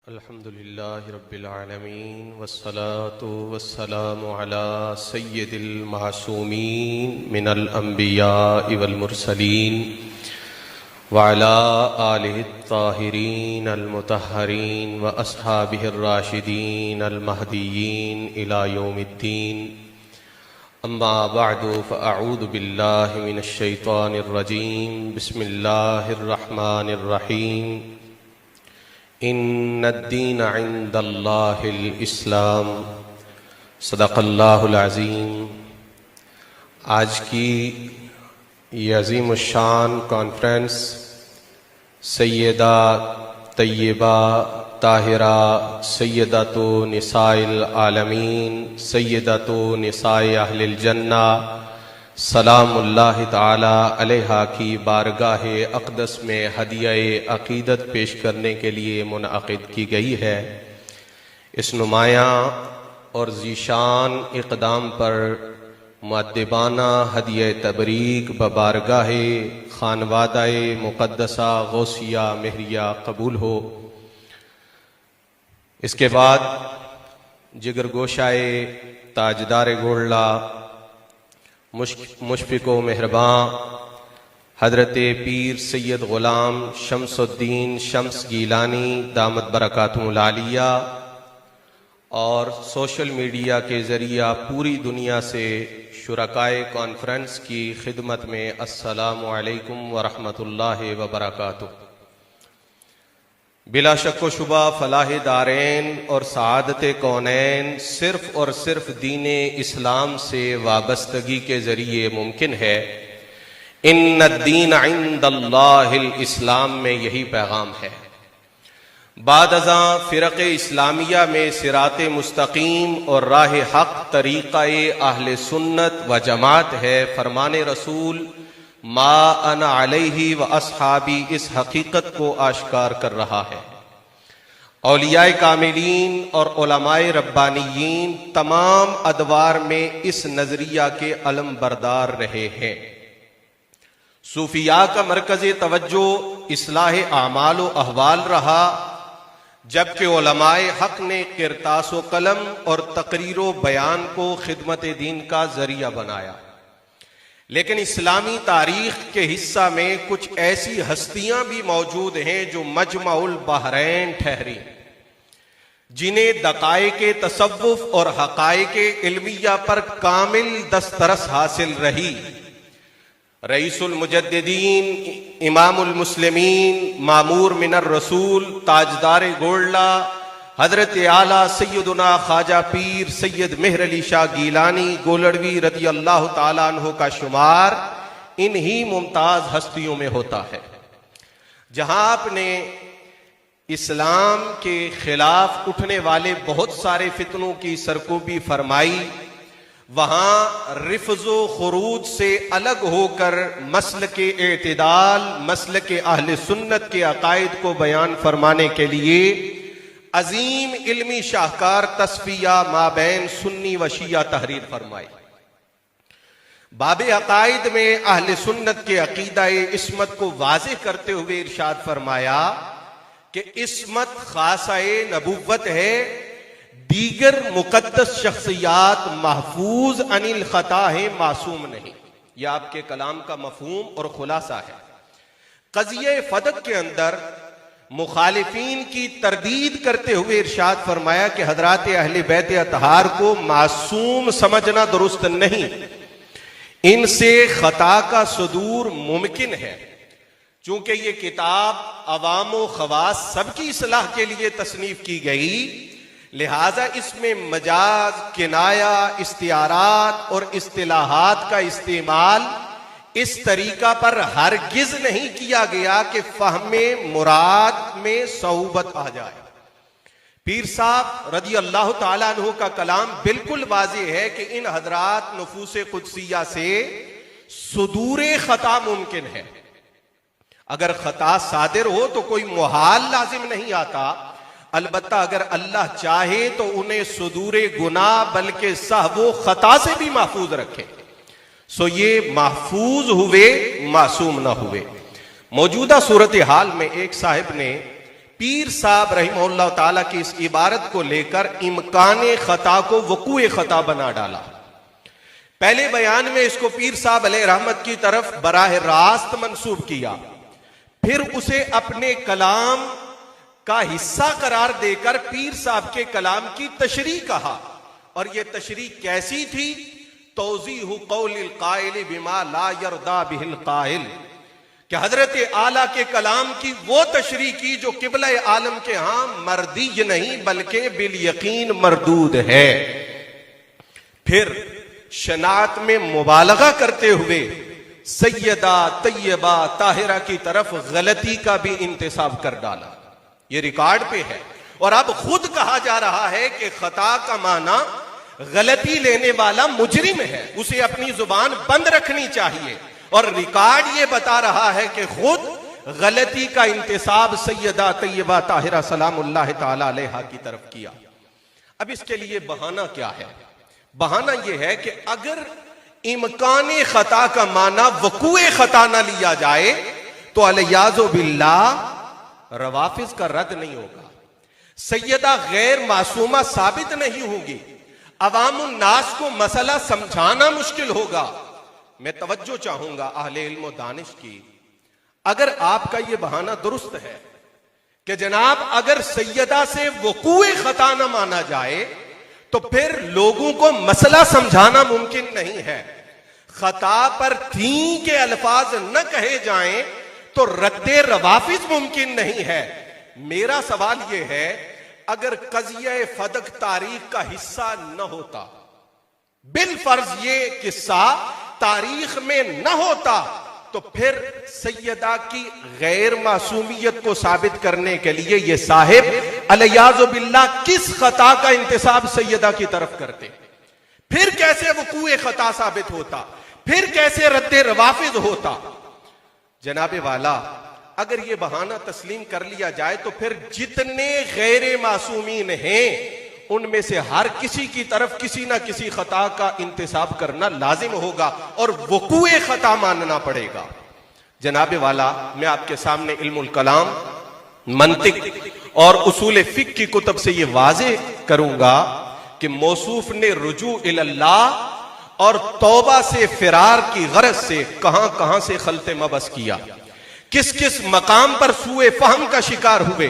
अल्हम्दुलिल्लाहि रब्बिल आलमीन वस्सलातु वस्सलामु अला सय्यिदिल मासूमीन मिनल अंबियाइ वल मुरसलीन व अला आलिहि त्ताहिरीन अल मुतहहरीन व अस्हाबिहिर राशिदीन अल महदियीन इला यौमिद्दीन। अम्मा बअदु फ़अऊज़ु बिल्लाहि मिनश शैतानिर रजीम। बिस्मिल्लाहिर रहमानिर रहीम। इन्नद्दीन इंदल्लाहिल इस्लाम। सदक़ल्लाहुल अज़ीम। आज की ये अज़ीमुश्शान कॉन्फ्रेंस सैयदा तय्यबा ताहिरा सैयदतु निसाइल आलमीन सैयदतु निसाए अहलिल जन्ना सलामुल्लाहि ताला अलैहा की बारगाह अक़दस में हदियाए अक़ीदत पेश करने के लिए मुनअक़िद की गई है। इस नुमायाँ और ज़ीशान इक़दाम पर मुअद्दिबाना हदिया तबरीक बबारगाह खानवादाए मुक़द्दसा गौसिया महरिया कबूल हो। इसके बाद जिगर गोशाए ताजदार गोल्ला मुशफ़िक़ो मेहरबां हज़रत पीर सैयद ग़ुलाम शम्सुद्दीन शम्स गीलानी दामत बरकातुहुल आलिया और सोशल मीडिया के ज़रिया पूरी दुनिया से शुरकाए कॉन्फ्रेंस की खिदमत में अस्सलामु अलैकुम व रहमतुल्लाहि व बरकातुहू। बिला शक व शुबा फलाह दारैन और सआदत कौनैन सिर्फ और सिर्फ दीने इस्लाम से वाबस्तगी के ज़रिए मुमकिन है। इन्नद्दीन इंदल्लाहिल इस्लाम में यही पैगाम है। बाद अज़ां फ़िरक़ इस्लामिया में सिरात मुस्तकीम और राह हक़ तरीक़ाए अहले सुन्नत व जमात है। फरमाने रसूल मा अना अलैहि व अस्हाबी इस हकीकत को आश्कार कर रहा है। औलियाए कामिलीन और उलमाए रब्बानियीन तमाम अदवार में इस नजरिया के अलम बरदार रहे हैं। सूफिया का मरकज़ तवज्जो इस्लाह आमाल व अहवाल रहा, जबकि उलमाए हक ने किरतास व कलम और तकरीर व बयान को खिदमत दीन का जरिया बनाया। लेकिन इस्लामी तारीख के हिस्सा में कुछ ऐसी हस्तियां भी मौजूद हैं जो मजमाउल बहरैन ठहरी, जिन्हें दकाए तसव्वुफ और हकाए इल्मिया पर कामिल दस्तरस हासिल रही। रईसुल मुजद्दिदीन, इमामुल मुस्लिमीन, मामूर मिनर रसूल, ताजदार गोल्ला हजरत आला सैयदुना ख्वाजा पीर सैयद मेहर अली शाह गीलानी गोलड़वी रदी अल्लाह ताला अन्हु का शुमार इन्हीं मुमताज हस्तियों में होता है। जहां आपने इस्लाम के खिलाफ उठने वाले बहुत सारे फितनों की सरकोबी फरमाई, वहां रिफ्ज़ो खुरूज से अलग होकर मसल के एतदाल, मसल के अहले सुन्नत के अकायद को बयान फरमाने के लिए अजीम इल्मी शाहकार तस्फिया माबैन सुन्नी व शिया तहरीर फरमाई। बाबे अकायद में अहले सुन्नत के अकीदाए इस्मत को वाज़ेह करते हुए इरशाद फरमाया कि इस्मत खासाए नबुव्वत है, दीगर मुकद्दस शख्सियात महफूज अनिल खता है, मासूम नहीं। यह आपके कलाम का मफहूम और खुलासा है। क़ज़िया फ़दक के अंदर मुखालिफीन की तरदीद करते हुए इरशाद फरमाया कि हजरात अहले बैत अतहार को मासूम समझना दुरुस्त नहीं, इनसे खता का सुदूर मुमकिन है। चूंकि ये किताब अवाम व खवास सबकी इस्लाह के लिए तसनीफ की गई, लिहाजा इसमें मजाज, किनाया, इस्तियारात और इस्तिलाहात का इस्तेमाल इस तरीका पर हरगिज नहीं किया गया कि फहमे मुराद में सऊबत आ जाए। पीर साहब रदी अल्लाह ताला अन्हु का कलाम बिल्कुल वाज़ेह है कि इन हजरात नुफूसे कुदसिया से सुदूरे खता मुमकिन है। अगर खता सादिर हो तो कोई मुहाल लाजिम नहीं आता, अलबत्ता अगर अल्लाह चाहे तो उन्हें सुदूरे गुनाह बल्कि सहवो खता से भी महफूज रखे। सो ये महफूज हुए, मासूम ना हुए। मौजूदा सूरत हाल में एक साहिब ने पीर साहब रहिमहुल्लाह ताला की इस इबारत को लेकर इम्कान खता को वकूए खता बना डाला। पहले बयान में इसको पीर साहब अलैहि रहमत की तरफ बराह रास्त मंसूब किया, फिर उसे अपने कलाम का हिस्सा करार देकर पीर साहब के कलाम की तशरीह कहा। और यह तशरीह कैसी थी? तौज़ीहु क़ौलिल क़ाइल बिमा ला यरदा बिहिल क़ाइल, कि हजरत आला के कलाम की वो तशरीह की जो किबला आलम के यहां मर्दी नहीं बल्कि बिल यकीन मरदूद है। फिर शनात में मुबालगा करते हुए सैयदा तैयबा ताहिरा की तरफ गलती का भी इंतिसाब कर डाला। यह रिकॉर्ड पे है। और अब खुद कहा जा रहा है कि खता का माना गलती लेने वाला मुजरिम है, उसे अपनी जुबान बंद रखनी चाहिए। और रिकॉर्ड यह बता रहा है कि खुद गलती का इंतिसाब सैयदा तैयबा ताहिरा सलामुल्लाह ताला अलैहा की तरफ किया। अब इसके लिए बहाना क्या है? बहाना यह है कि अगर इम्कान खता का माना वकूए खता ना लिया जाए तो अलयाज़ो बिल्लाह रवाफिज का रद्द नहीं होगा, सैयदा गैर मासूमा साबित नहीं होगी, अवामुन नास को मसला समझाना मुश्किल होगा। मैं तवज्जो चाहूंगा अहले इल्म व दानिश की, अगर आपका यह बहाना दुरुस्त है कि जनाब अगर सैयदा से वकूए खता ना माना जाए तो फिर लोगों को मसला समझाना मुमकिन नहीं है। खता पर थी के अल्फाज न कहे जाएं तो रद्दे रवाफिज मुमकिन नहीं है। मेरा सवाल यह है, अगर कज़िया फदक तारीख का हिस्सा न होता, बिल फर्ज ये किस्सा तारीख में न होता, तो फिर सैयदा की गैर मासूमियत को साबित करने के लिए ये साहिब अलयाज़ो बिल्लाह किस खता का इंतिसाब सैयदा की तरफ करते? फिर कैसे वकूए खता साबित होता? फिर कैसे रद्दे रवाफिज होता? जनाबे वाला, अगर ये बहाना तस्लीम कर लिया जाए तो फिर जितने गैर मासूमीन हैं उनमें से हर किसी की तरफ किसी ना किसी खता का इंतिसाब करना लाजिम होगा और वकूए खता मानना पड़ेगा। जनाबे वाला, मैं आपके सामने इल्मुल कलाम, मंतिक और उसूल फिक की कुतब से यह वाजे करूंगा कि मौसूफ ने रुजू इल्लाह और तौबा से फिरार की गरज से कहां कहां से खलते मबस किया, किस किस मकाम पर सुए फहम का शिकार हुए।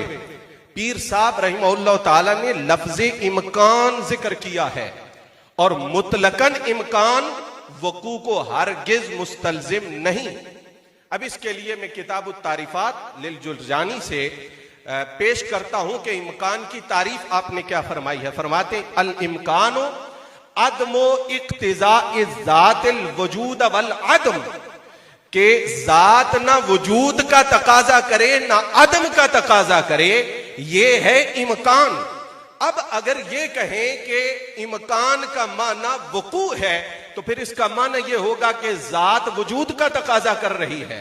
पीर साहब रहिमहुल्लाह ताला ने लफ्ज़े इम्कान जिक्र किया है और मुतलकन इम्कान वकू को हरगिज मुस्तलजिम नहीं। अब इसके लिए मैं किताब तारीफात लिल जुरजानी से पेश करता हूं कि इम्कान की तारीफ आपने क्या फरमाई है। फरमाते अल इम्कानो अदमो इक्तिज़ाए ज़ातिल वजूद वल अदम, के जात ना वजूद का तकाजा करे ना अदम का तकाजा करे, ये है इम्कान। अब अगर ये कहें कि इम्कान का माना वकू है तो फिर इसका माना यह होगा कि जात वजूद का तकाजा कर रही है।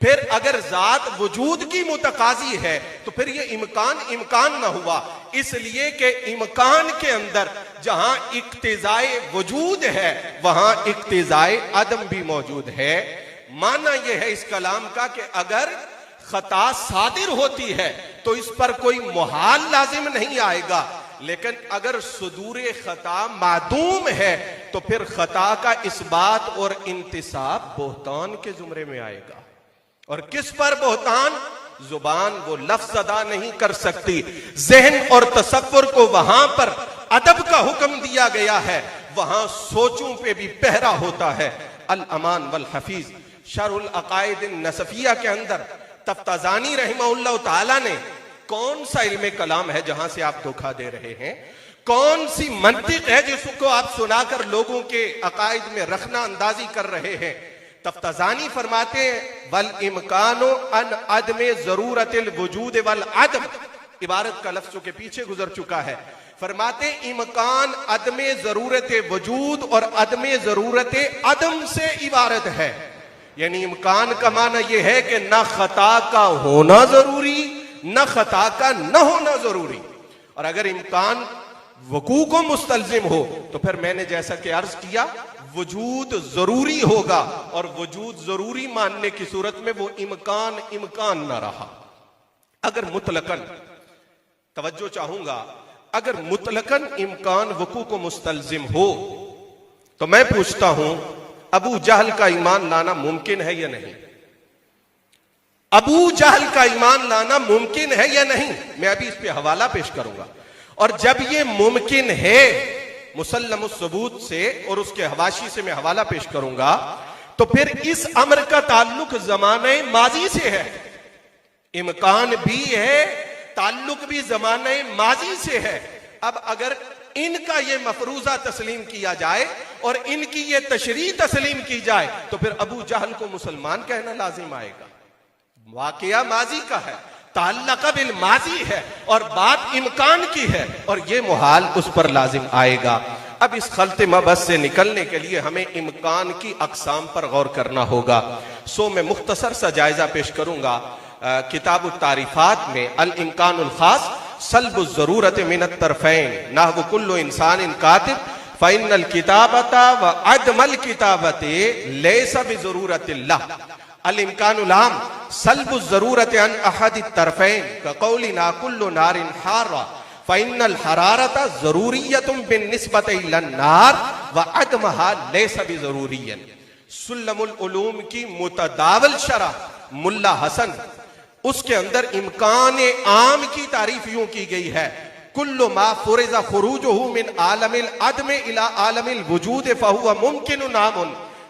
फिर अगर जात वजूद की मुतकाजी है तो फिर यह इम्कान ना हुआ, इसलिए कि इम्कान के अंदर जहां इक्तिजाए वजूद है वहां इक्तिजाए अदम भी मौजूद है। माना यह है इस कलाम का कि अगर खता सादिर होती है तो इस पर कोई मुहाल लाजिम नहीं आएगा, लेकिन अगर सुदूरे खता मादूम है तो फिर खता का इस्बात और इंतिसाब बोहतान के जुमरे में आएगा। और किस पर बोहतान? जुबान वो लफ्ज अदा नहीं कर सकती, जहन और तसव्वुर को वहां पर अदब का हुक्म दिया गया है, वहां सोचों पे भी पहरा होता है। अल अमान वल हफीज शरहुल अकायद नसफिया के अंदर तफ्ताजानी रहमहुल्लाह ताला ने कौन सा इल्मे कलाम है जहां से आप धोखा दे रहे हैं? कौन सी मंतिक है जिसको आप सुनाकर लोगों के अकायद में रखना अंदाजी कर रहे हैं? तफ्ताजानी फरमाते हैं वल इम्कानो अन अदमे जरूरतिल वजूद वल अदम, इबारत का लफ्ज़ के पीछे गुजर चुका है। फरमाते इम्कान अदमे जरूरत वजूद और अदमे जरूरत अदम से इबारत है। यानी इम्कान का माना यह है कि न खता का होना जरूरी न खता का न होना जरूरी। और अगर इम्कान वकू को मुस्तलजिम हो तो फिर मैंने जैसा कि अर्ज किया वजूद जरूरी होगा, और वजूद जरूरी मानने की सूरत में वो इम्कान ना रहा। अगर मुतलकन, तवज्जो चाहूंगा, अगर मुतलकन इम्कान वकू को मुस्तलजिम हो तो मैं पूछता हूं अबू जहल का ईमान लाना मुमकिन है या नहीं? अबू जहल का ईमान लाना मुमकिन है या नहीं? मैं अभी इस पे हवाला पेश करूंगा। और जब ये मुमकिन है मुसल्लमुस सबूत से और उसके हवाशी से मैं हवाला पेश करूंगा, तो फिर इस अमर का ताल्लुक जमाने माजी से है। इम्कान भी है, ताल्लुक भी जमाने माजी से है। अब अगर इनका ये मफरूजा तस्लीम किया जाए और इनकी ये तशरीह तस्लीम की जाए तो फिर अबू जहल को मुसलमान कहना लाजिम आएगा। वाकया माजी का है, ताल्लुक बिल माजी है और बात इम्कान की है और ये मुहाल उस पर लाजिम आएगा। अब इस खलते मबस से निकलने के लिए हमें इम्कान की अकसाम पर गौर करना होगा। सो मैं मुख्तसर सा जायजा पेश करूंगा। किताब तारीफात में अल इम्कानुल खास सल्बु ज़रूरत मिनत तरफ़ैन नहव कुल्लु इंसान कातिब फ़इन्नल किताबता व अदमल किताबते लैसा बिज़रूरतिल्लाह। अल इम्कानुल आम सल्बु ज़रूरत अन अहद तरफ़ैन कक़ौलिना कुल्लु नारिन हारा फ़इन्नल हरारता ज़रूरियतुम बिन्निस्बत इलन नार व अदमहा लैसा बिज़रूरियन। सुल्लमुल उलूम की मुतदावल शरह मुल्ला हसन, उसके अंदर इम्कान आम की तारीफ यूं की गई है, कुल्लु मा फुरिज़ा खुरूजुहु मिन आलमिल अदम इला आलमिल वजूद फहुवा मुमकिनुन नामुन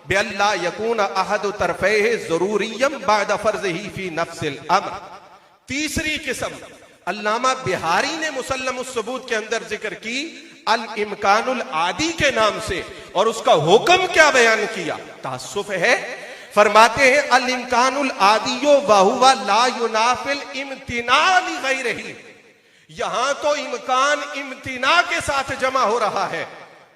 बिअल्ला यकून अहद तरफ़ैहि ज़रूरिय्यम बअद फ़र्ज़िही फ़ी नफ्सिल अम्र। तीसरी किस्म अल्लामा बिहारी ने मुसल्लमुस सबूत के अंदर जिक्र की अल इम्कानुल आदी के नाम से, और उसका हुक्म क्या बयान किया? तासुफ है। फरमाते हैं अल इम्कानुल आदियो वहुवा ला युनाफिल इम्तिना लि गैरिही। यहां तो इम्कान इम्तिना के साथ जमा हो रहा है,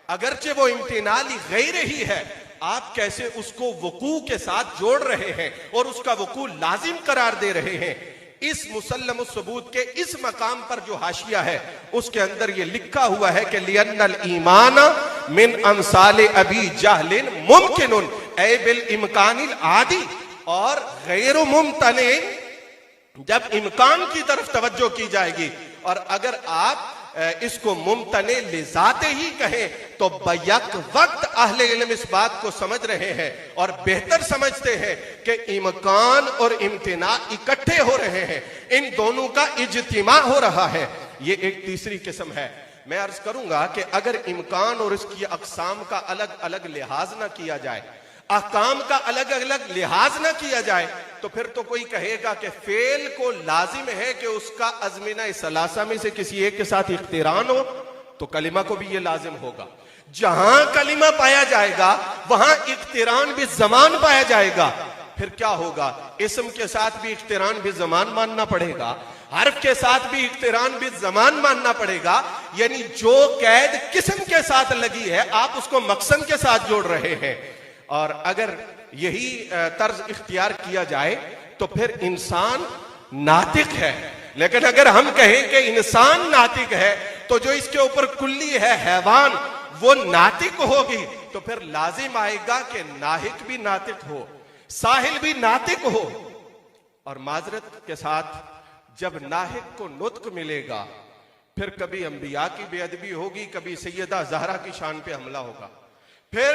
अगरचे वो इम्तिना लि गैरिही है। आप कैसे उसको वकू के साथ जोड़ रहे हैं और उसका वकू लाजिम करार दे रहे हैं? इस मुसल्लमुस सबूत के इस मकाम पर जो हाशिया है उसके अंदर ये लिखा हुआ है कि लियन्नल ईमान मिन अमसाले अबी जहलिन मुमकिनुन ऐ बिल इम्कानिल आदी और गैर मुमतने। जब इम्कान की तरफ तवज्जो की जाएगी और अगर आप इसको मुमतने लिजाते ही कहें तो बैक वक्त अहले इल्म इस बात को समझ रहे हैं और बेहतर समझते हैं कि इम्कान और इम्तिना इकट्ठे हो रहे हैं, इन दोनों का इज्तिमा हो रहा है। ये एक तीसरी किस्म है। मैं अर्ज करूंगा कि अगर इम्कान और इसकी अकसाम का अलग अलग लिहाज ना किया जाए, अहकाम का अलग अलग लिहाज ना किया जाए, तो फिर तो कोई कहेगा कि फेल को लाजिम है कि उसका अज़मिना सलासा में से किसी एक के साथ इख्तिरान हो, तो कलिमा को भी ये लाजिम होगा। जहां कलिमा पाया जाएगा वहां इख्तिरान भी जमान पाया जाएगा। फिर क्या होगा? इस्म के साथ भी इख्तिरान भी जमान मानना पड़ेगा, हर्फ के साथ भी इख्तिरान भी जमान मानना पड़ेगा। यानी जो कैद किस्म के साथ लगी है आप उसको मकसद के साथ जोड़ रहे हैं। और अगर यही तर्ज इख्तियार किया जाए तो फिर इंसान नातिक है। लेकिन अगर हम कहें कि इंसान नातिक है तो जो इसके ऊपर कुल्ली है हैवान वो नातिक होगी, तो फिर लाजिम आएगा कि नाहिक भी नातिक हो, साहिल भी नातिक हो। और माजरत के साथ जब नाहिक को नुत्क मिलेगा फिर कभी अंबिया की बेअदबी होगी, कभी सैयदा ज़हरा की शान पे हमला होगा, फिर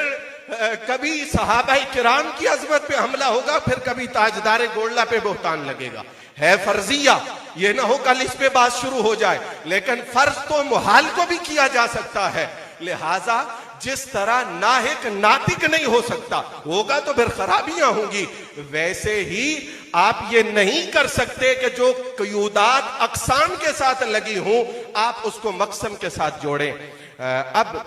कभी सहाबा किराम की अजमत पे हमला होगा, फिर कभी ताजदारे गोल्ला पे बोहतान लगेगा। है फर्जिया, ये ना हो कल इस पे बात शुरू हो जाए, लेकिन फर्ज तो मुहाल को भी किया जा सकता है। लिहाजा जिस तरह नाहिक नातिक नहीं हो सकता, होगा तो फिर खराबियां होंगी, वैसे ही आप ये नहीं कर सकते कि जो कयूदात अकसाम के साथ लगी हूं आप उसको मकसम के साथ जोड़ें। अब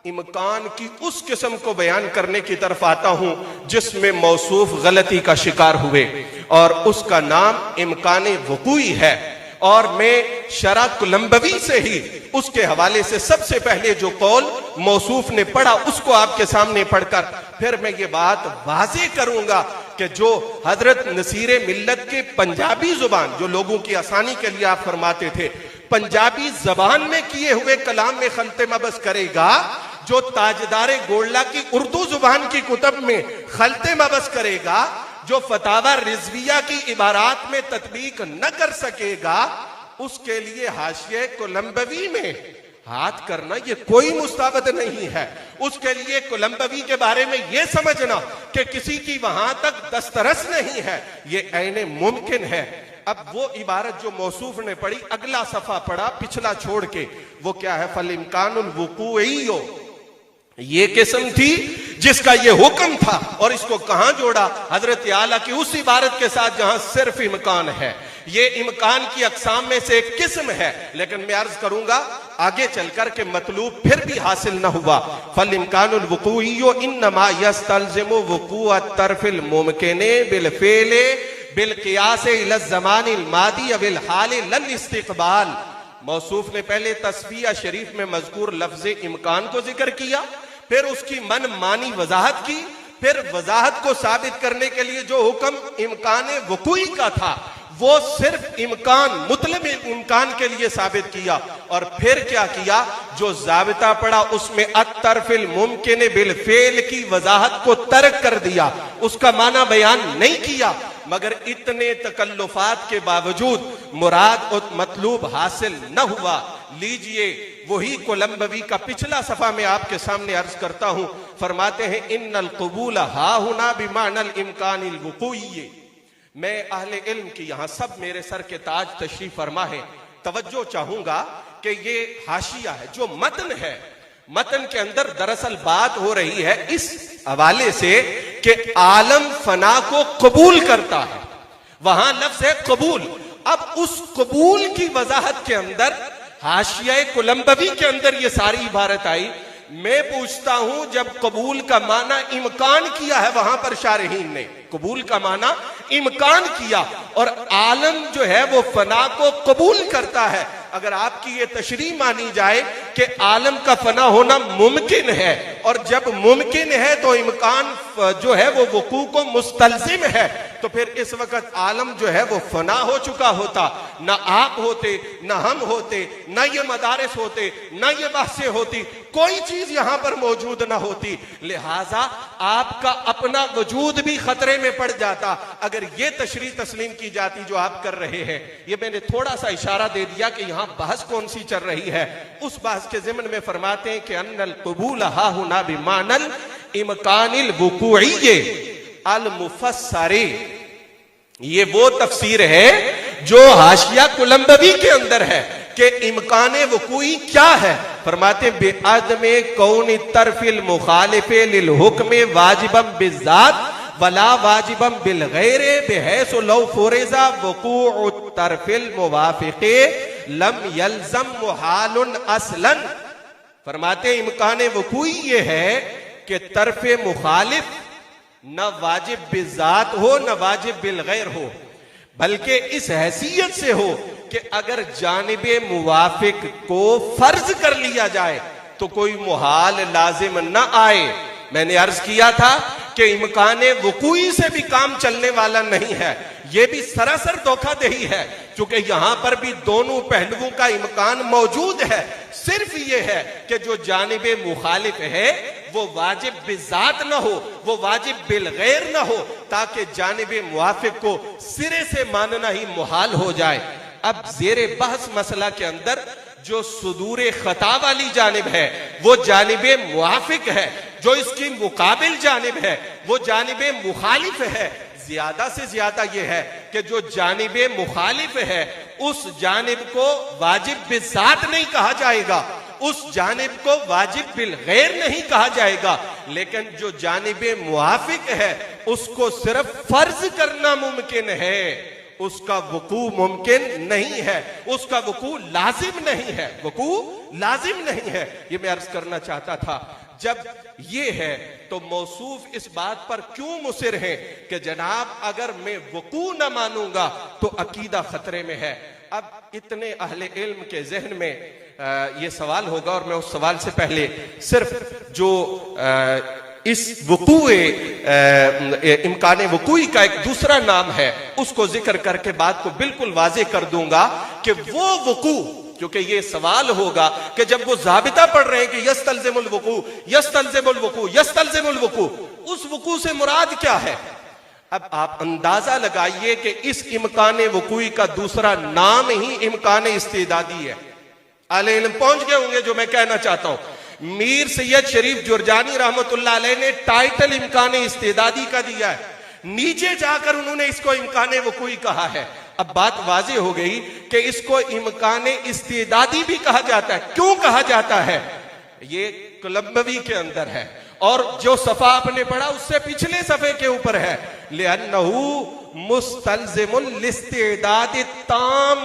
इम्कान की उस किस्म को बयान करने की तरफ आता हूं जिसमें मौसूफ गलती का शिकार हुए और उसका नाम इम्कान वकूई है। और मैं शरा कुलंबवी से ही उसके हवाले से सबसे पहले जो कौल मौसूफ ने पढ़ा उसको आपके सामने पढ़कर फिर मैं ये बात वाज़े करूंगा कि जो हजरत नसीरे मिल्लत के पंजाबी जुबान, जो लोगों की आसानी के लिए आप फरमाते थे, पंजाबी जबान में किए हुए कलाम में खलते मबस करेगा, जो ताजदारे गोल्ला की उर्दू जुबान की कुतब में खलते मबस करेगा, जो फतावा रिजविया की इबारात में तत्बीक न कर सकेगा, उसके लिए हाशिया कोलंबवी में हाथ करना ये कोई मुस्ताबद नहीं है। उसके लिए कोलंबवी के बारे में यह समझना कि किसी की वहां तक दस्तरस नहीं है, ये ऐने मुमकिन है। अब वो इबारत जो मौसूफ ने पढ़ी, अगला सफा पढ़ा पिछला छोड़ के, वो क्या है? फल इम्कानुल वुकूइयो, ये किस्म थी जिसका ये हुक्म था, और इसको कहां जोड़ा? हजरत आला की उस इबारत के साथ जहां सिर्फ इम्कान है। ये इम्कान की अकसाम में से एक किस्म है, लेकिन मैं अर्ज करूंगा आगे चलकर के मतलूब फिर भी हासिल न हुआ। फल इम्कानुल वुकूइयो इन्नमा यस्तलजिमु वुकूअत तरफिल मुमकिने बिल फेले बिल क़ियास इला ज़मानिल मादी अविल हाल लन इस्तिक़बाल। मौसूफ ने पहले तस्फिया शरीफ में मज़कूर लफ्ज़ इम्कान को जिक्र किया, फिर उसकी मन मानी वजाहत की, फिर वजाहत को साबित करने के लिए जो हुक्म इम्कान वक़ूई का था वो सिर्फ इम्कान, मुतलब इम्कान के लिए साबित किया, और फिर क्या किया? जो जाबिता पड़ा उसमें अत्तरफिल मुमकिन बिल फेल की वजाहत को तर्क कर दिया, उसका माना बयान नहीं किया। मगर इतने तकल्लुफात के बावजूद मुराद और मतलूब हासिल न हुआ। लीजिए वही कोलंबवी का पिछला सफा में आपके सामने अर्ज करता हूं। फरमाते हैं इन्नल क़बूल हा हुना बिमानल इम्कानिल वुक़ूई। मैं अहले इल्म की यहां सब मेरे सर के ताज तशरीफ फरमा है, तवज्जो चाहूंगा कि ये हाशिया है, जो मतन है, मतन के अंदर दरअसल बात हो रही है इस हवाले से कि आलम फना को कबूल करता है, वहां लफ्ज है कबूल। अब उस कबूल की वजाहत के अंदर हाशिया कोलंबवी के अंदर ये सारी इबारत आई। मैं पूछता हूं, जब कबूल का माना इम्कान किया है वहां पर शारहीन ने, कबूल का माना इम्कान किया, और आलम जो है वो फना को कबूल करता है। अगर आपकी ये तशरीह मानी जाए कि आलम का फना होना मुमकिन है, और जब मुमकिन है तो इम्कान जो है वो वकू को मुस्तलजिम है, तो फिर इस वक्त आलम जो है वो फना हो चुका होता। ना आप होते, ना हम होते, ना ये मदारिस होते, ना ये बहसें होती, कोई चीज यहां पर मौजूद ना होती। लिहाजा आपका अपना वजूद भी खतरे में पड़ जाता अगर ये तशरीह तस्लीम की जाती जो आप कर रहे हैं। ये मैंने थोड़ा सा इशारा दे दिया कि यहां बहस कौन सी चल रही है। उस बहस के ज़िम्न में फरमाते हैं कि अन्नल क़बूल हा हुना बिमानल इम्कानिल वुक़ूई अल मुफस्सरी। ये वो तफसीर है जो हाशिया कोलंबवी के अंदर है कि इम्कान वक़ूई क्या है। फरमाते बेअदमे कौन तरफिल मुखालिफे लिल हुक्म वाजिबम बिज़ात वला वाजिबम बिल गैरे बिहैसु लौ फुरिज़ा वक़ूउ तरफिल मुवाफ़िक़े लम यल्ज़म मुहालुन असलन। फरमाते इम्कान वक़ूई ये है कि तरफे मुखालिफ न वाजिब बिज़ात हो न वाजिब बिल गैर हो, बल्कि इस हैसियत से हो कि अगर जानिबे मुवाफिक को फर्ज कर लिया जाए तो कोई मुहाल लाजिम न आए। मैंने अर्ज किया था कि इम्कान वक़ूई से भी काम चलने वाला नहीं है, यह भी सरासर धोखाधड़ी है, क्योंकि यहां पर भी दोनों पहलुओं का इम्कान मौजूद है। सिर्फ ये है कि जो जानिबे मुखालिफ है वो वाजिब बिज़ात न हो, वो वाजिब बिल गैर न हो, ताकि जानिबे मुवाफिक को सिरे से मानना ही मुहाल हो जाए। अब जेरे बहस मसला के अंदर जो सुदूर खता वाली जानिब है वो जानिबे मुवाफिक है, जो इसकी मुकाबिल जानिब है वो जानिबे मुखालिफ है। ज्यादा से ज्यादा यह है कि जो जानिबे मुखालिफ है उस जानिब को वाजिब बिज़ात नहीं कहा जाएगा, उस जानिब को वाजिब बिल गैर नहीं कहा जाएगा, लेकिन जो जानिबे मुवाफिक है उसको सिर्फ फर्ज करना मुमकिन है, उसका वकू मुमकिन नहीं है, उसका वकू लाजिम नहीं है, वकू लाजिम नहीं है। ये मैं अर्ज करना चाहता था। जब ये है तो मौसूफ इस बात पर क्यों मुसिर है कि जनाब अगर मैं वकू न मानूंगा तो अकीदा खतरे में है। अब इतने अहले इल्म के जहन में ये सवाल होगा, और मैं उस सवाल से पहले सिर्फ जो इस वक़ूए इम्कान वक़ूई का एक दूसरा नाम है उसको जिक्र करके बात को बिल्कुल वाज़ेह कर दूंगा कि वो वक़ू, क्योंकि ये सवाल होगा कि जब वो ज़ाबिता पढ़ रहे हैं कि यस्तलज़िमुल वक़ू यस्तलज़िमुल वक़ू यस्तलज़िमुल वक़ू, उस वक़ू से मुराद क्या है? अब आप अंदाजा लगाइए कि इस इम्कान वकूई का दूसरा नाम ही इम्कान इस्तेदादी है। आले इल्म पहुंच गए होंगे जो मैं कहना चाहता हूं। मीर सैयद शरीफ जुरजानी रहमतुल्लाह अलैह ने टाइटल इम्कान इस्तेदादी का दिया है, नीचे जाकर उन्होंने इसको इम्कान वकूई कहा है। अब बात वाज़ेह हो गई कि इसको इम्कान इस्तेदादी भी कहा जाता है। क्यों कहा जाता है? ये कुलंबवी के अंदर है और जो सफा आपने पढ़ा उससे पिछले सफे के ऊपर है, लिअन्नहु मुस्तलज़िमुल लिस्तिदाद ताम।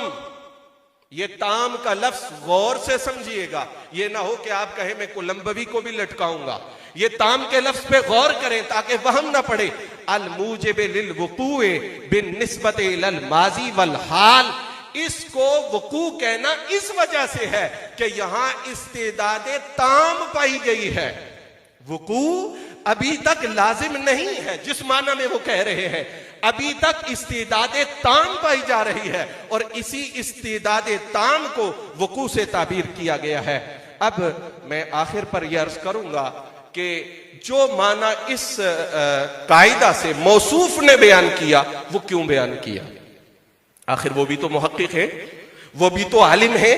ये ताम का लफ्ज गौर से समझिएगा, ये ना हो कि आप कहें मैं कुलंबवी को भी लटकाऊंगा। ये ताम के लफ्ज पे गौर करें ताकि वहम ना पड़े। अल मूजिब लिल वुकूए बिन निस्बत इलल माजी वल हाल, इसको वकू कहना इस वजह से है कि यहां इस्तेदादे ताम पाई गई है। वकू अभी तक लाजिम नहीं है जिस माना में वो कह रहे हैं, अभी तक इस्तेदादे ताम पाई जा रही है और इसी इस्तेदादे ताम को वकू से ताबीर किया गया है। अब मैं आखिर पर यह अर्ज करूंगा कि जो माना इस कायदा से मौसूफ ने बयान किया वो क्यों बयान किया? आखिर वो भी तो मुहक्किक है, वो भी तो आलिम है,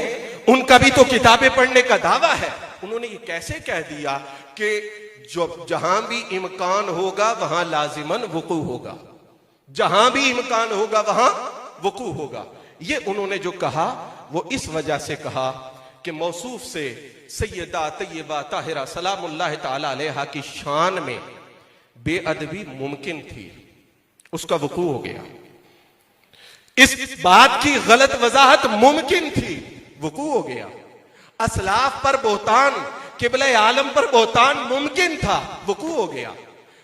उनका भी तो किताबें पढ़ने का दावा है। उन्होंने ये कैसे कह दिया कि जो जहां भी इम्कान होगा वहां लाजिमन वकू होगा, जहां भी इम्कान होगा वहां वकू होगा? ये उन्होंने जो कहा वो इस वजह से कहा कि मौसूफ से सैयदा तय्यबा ताहिरा सलामुल्लाह तआला अलैहा की शान में बेअदबी मुमकिन थी, उसका वकू हो गया। इस बात की गलत वजाहत मुमकिन थी, वकू हो गया। असलाफ पर बोहतान, किबले आलम पर बोहतान मुमकिन था, वकू हो गया।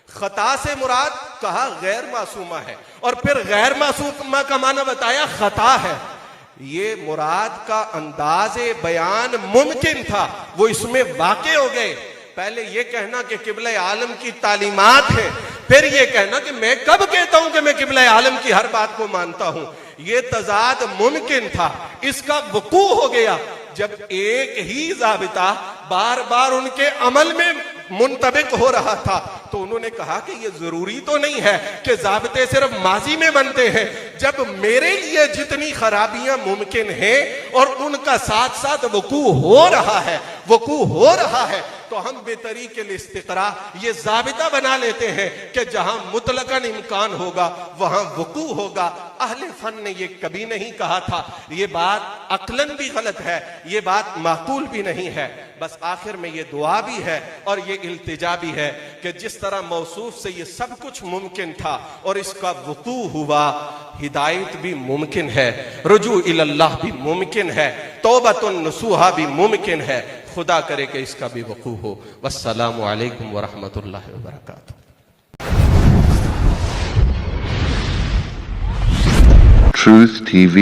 खता से मुराद कहा गैर मासूमा है और फिर गैर मासूमा का माना बताया खता है। ये मुराद का अंदाज़े बयान मुमकिन था, वो इसमें वाक़े हो गए। पहले ये कहना कि किबले आलम की तालीमात है, फिर ये कहना कि मैं कब कहता हूं कि मैं किबले आलम की हर बात को मानता हूं। ये तजाद मुमकिन था, इसका वकू हो गया जब एक ही ज़ाबिता बार बार उनके अमल में मुंतबिक हो रहा था। तो उन्होंने कहा कि यह जरूरी तो नहीं है कि ज़ाबिते सिर्फ माजी में बनते हैं। जब मेरे लिए जितनी खराबियां मुमकिन हैं और उनका साथ साथ वकू हो रहा है तो हम बेतरीके इस्तिक़रा ये ज़ाबिता बना लेते हैं कि जहां मुतलकन इम्कान होगा वहां वकू होगा। अहले फन ने ये कभी नहीं कहा था। ये बात अक्लन भी गलत है, ये बात माकूल भी नहीं है। बस आखिर में ये दुआ भी है और ये इल्तिजा भी है कि जिस तरह मौसूफ से ये सब कुछ मुमकिन था और इसका वकू हुआ, हिदायत भी मुमकिन है, रुजू इल्लाह भी मुमकिन है, तौबतुन नसूहा भी मुमकिन है। खुदा करे कि इसका भी वकू हो। वस्सलामु अलैकुम वरहमतुल्लाहि वबरकातुहू। Truth TV